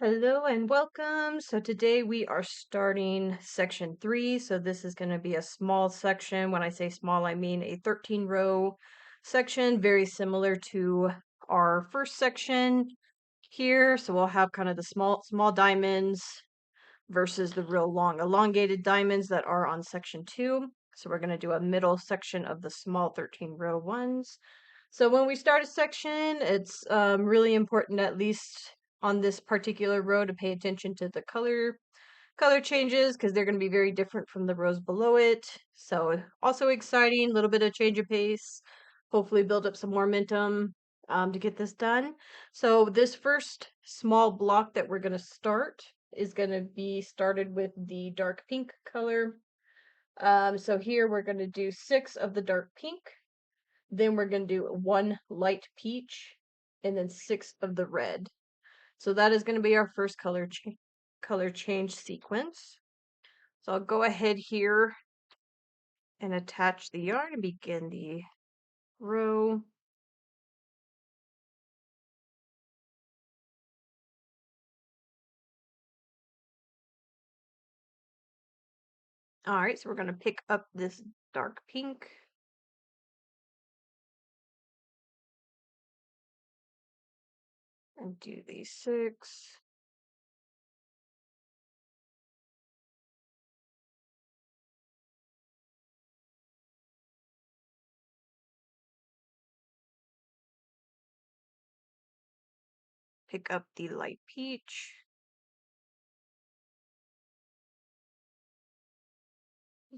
Hello and welcome. So today we are starting section 3. So this is going to be a small section. When I say small, I mean a 13 row section, very similar to our first section here. So we'll have kind of the small diamonds versus the real long elongated diamonds that are on section 2. So we're going to do a middle section of the small 13 row ones. So when we start a section, it's really important, at least on this particular row, to pay attention to the color changes because they're going to be very different from the rows below it. So also exciting, a little bit of change of pace, hopefully build up some momentum to get this done. So this first small block that we're going to start is going to be started with the dark pink color. So here we're going to do 6 of the dark pink. Then we're going to do 1 light peach and then 6 of the red. So that is going to be our first color change sequence. So I'll go ahead here and attach the yarn and begin the row. All right, so we're going to pick up this dark pink. And do these 6. Pick up the light peach.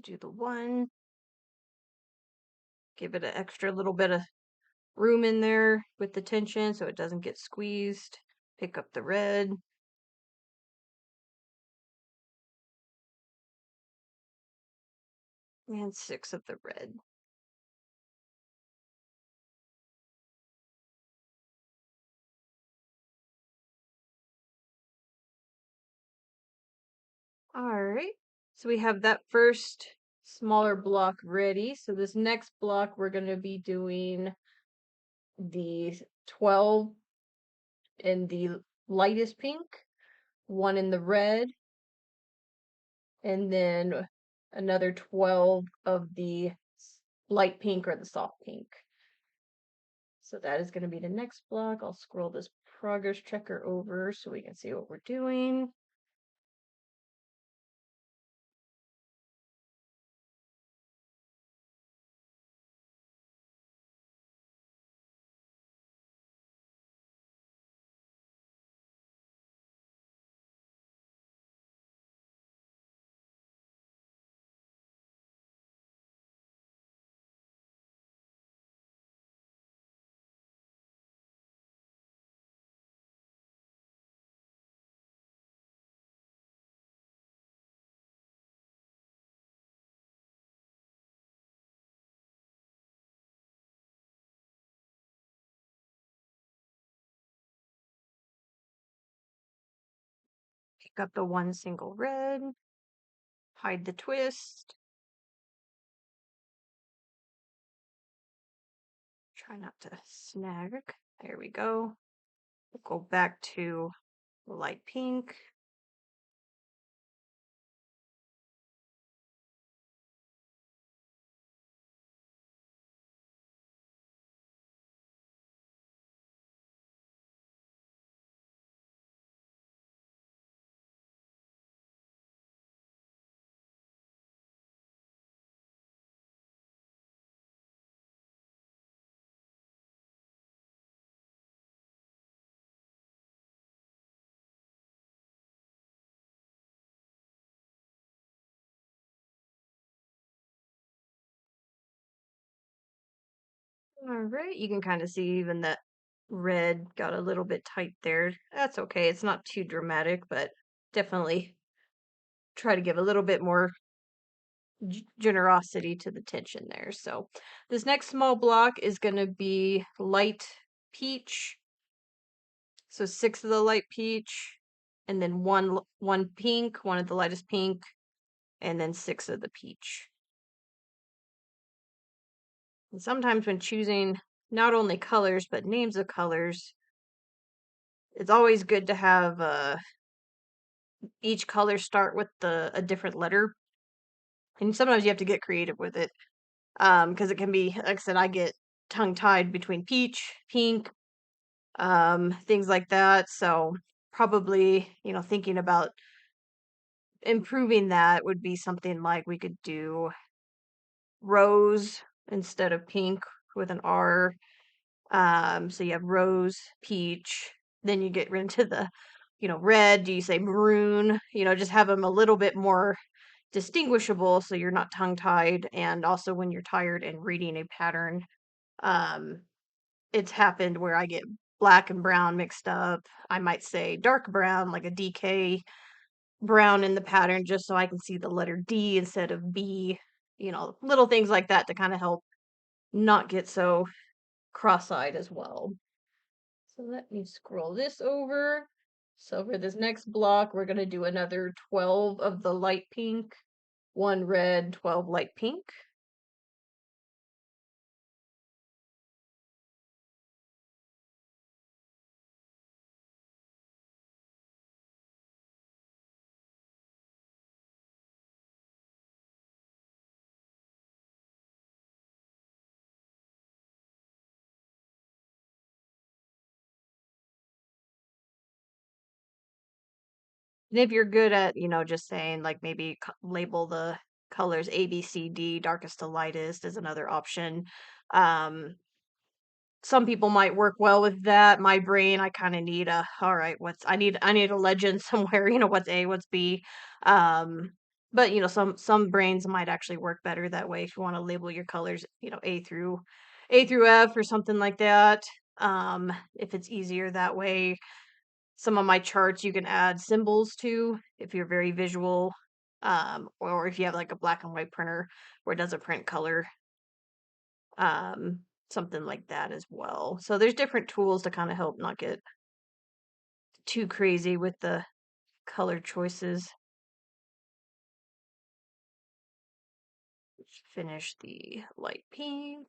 Do the 1. Give it an extra little bit of room in there with the tension so it doesn't get squeezed. Pick up the red. And 6 of the red. All right, so we have that first smaller block ready. So this next block, we're going to be doing the 12 in the lightest pink, 1 in the red, and then another 12 of the light pink or the soft pink. So that is going to be the next block. I'll scroll this progress checker over so we can see what we're doing. Pick up the 1 single red, hide the twist. Try not to snag. There we go. We'll go back to light pink. All right, you can kind of see even that red got a little bit tight there. That's okay. It's not too dramatic, but definitely try to give a little bit more generosity to the tension there. So this next small block is going to be light peach. So 6 of the light peach, and then one pink, 1 of the lightest pink, and then 6 of the peach. And sometimes when choosing not only colors but names of colors, it's always good to have each color start with a different letter, and sometimes you have to get creative with it, because it can be, like I said, I get tongue-tied between peach, pink, things like that, so probably, thinking about improving that would be something like we could do rose instead of pink with an R. So you have rose, peach, then you get into the, red. Do you say maroon? Just have them a little bit more distinguishable so you're not tongue-tied. And also when you're tired and reading a pattern, um, it's happened where I get black and brown mixed up. I might say dark brown, like a DK brown in the pattern, just so I can see the letter D instead of B. Little things like that to kind of help not get so cross-eyed as well. So let me scroll this over. So for this next block, we're going to do another 12 of the light pink, 1 red, 12 light pink. And if you're good at, just saying like maybe label the colors A, B, C, D, darkest to lightest is another option. Um, some people might work well with that. My brain, I kind of need all right, I need a legend somewhere, what's A, what's B. Um, but some brains might actually work better that way if you want to label your colors, A through F or something like that. If it's easier that way. Some of my charts you can add symbols to if you're very visual, or if you have like a black and white printer where it doesn't print color, um, something like that as well. So there's different tools to kind of help not get too crazy with the color choices. Finish the light pink.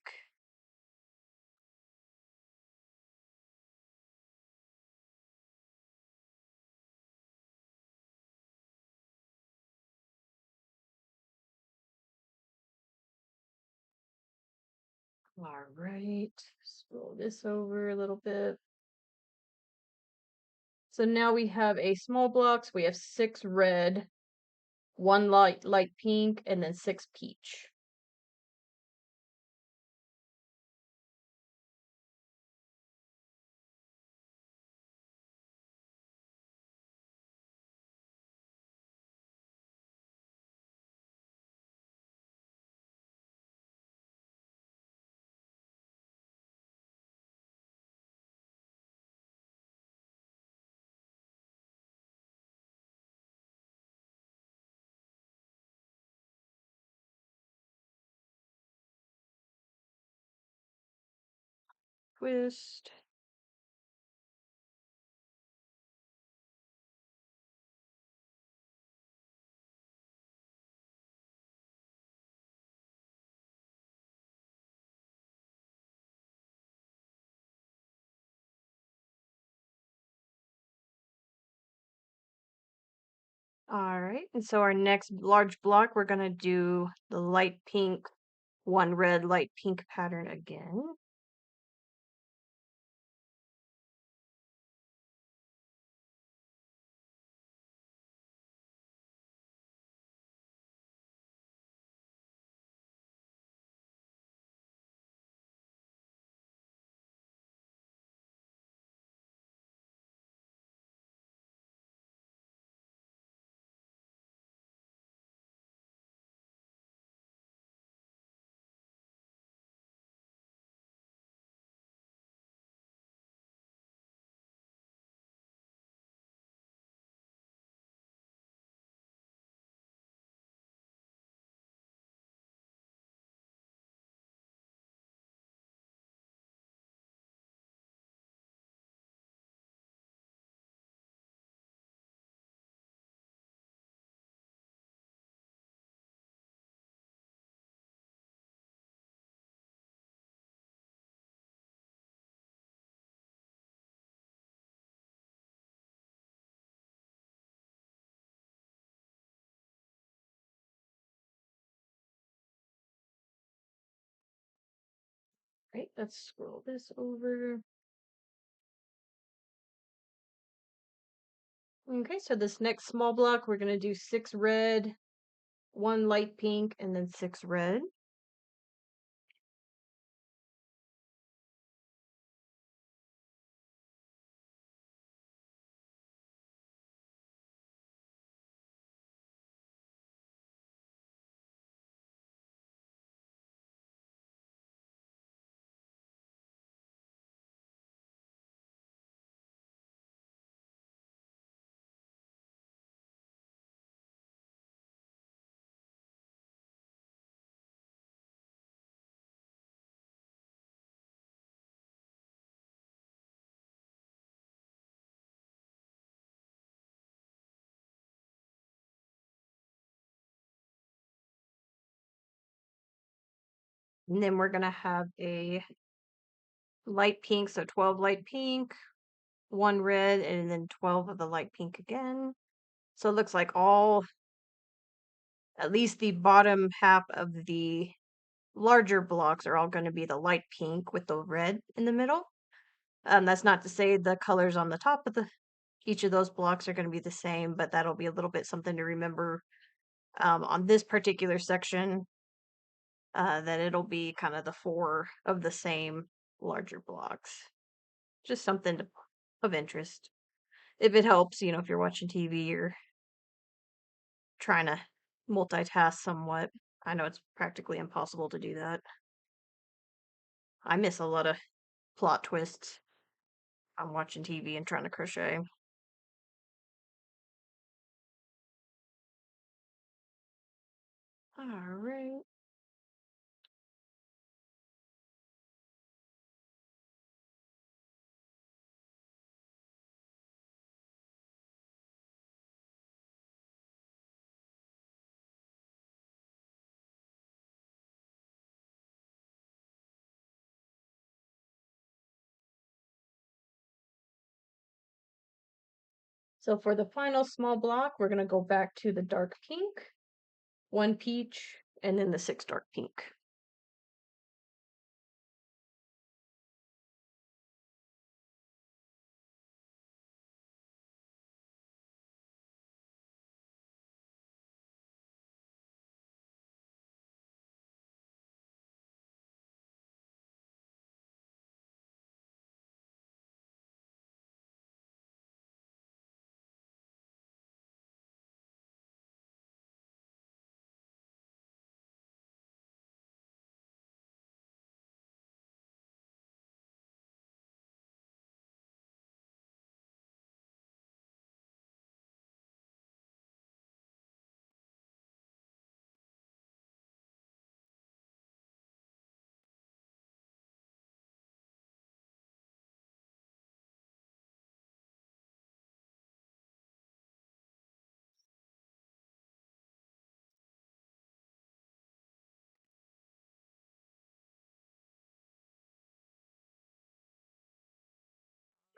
All right, scroll this over a little bit. So now we have a small blocks. We have 6 red, 1 light pink, and then 6 peach. Twist. All right, and so our next large block, we're gonna do the light pink, 1 red, light pink pattern again. right, let's scroll this over. Okay, so this next small block, we're going to do 6 red, 1 light pink, and then 6 red. And then we're going to have a light pink, so 12 light pink, 1 red, and then 12 of the light pink again. So it looks like at least the bottom half of the larger blocks are all going to be the light pink with the red in the middle. That's not to say the colors on the top of each of those blocks are going to be the same, but that'll be a little bit something to remember on this particular section, that it'll be kind of the 4 of the same larger blocks. Just something of interest. If it helps, if you're watching TV or trying to multitask somewhat. I know it's practically impossible to do that. I miss a lot of plot twists. I'm watching TV and trying to crochet. Alright. So for the final small block, we're going to go back to the dark pink, 1 peach, and then the 6 dark pink.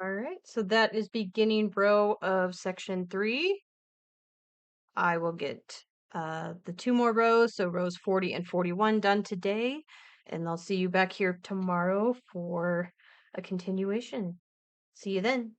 Alright, so that is beginning row of section 3. I will get the 2 more rows, so rows 40 and 41 done today, and I'll see you back here tomorrow for a continuation. See you then.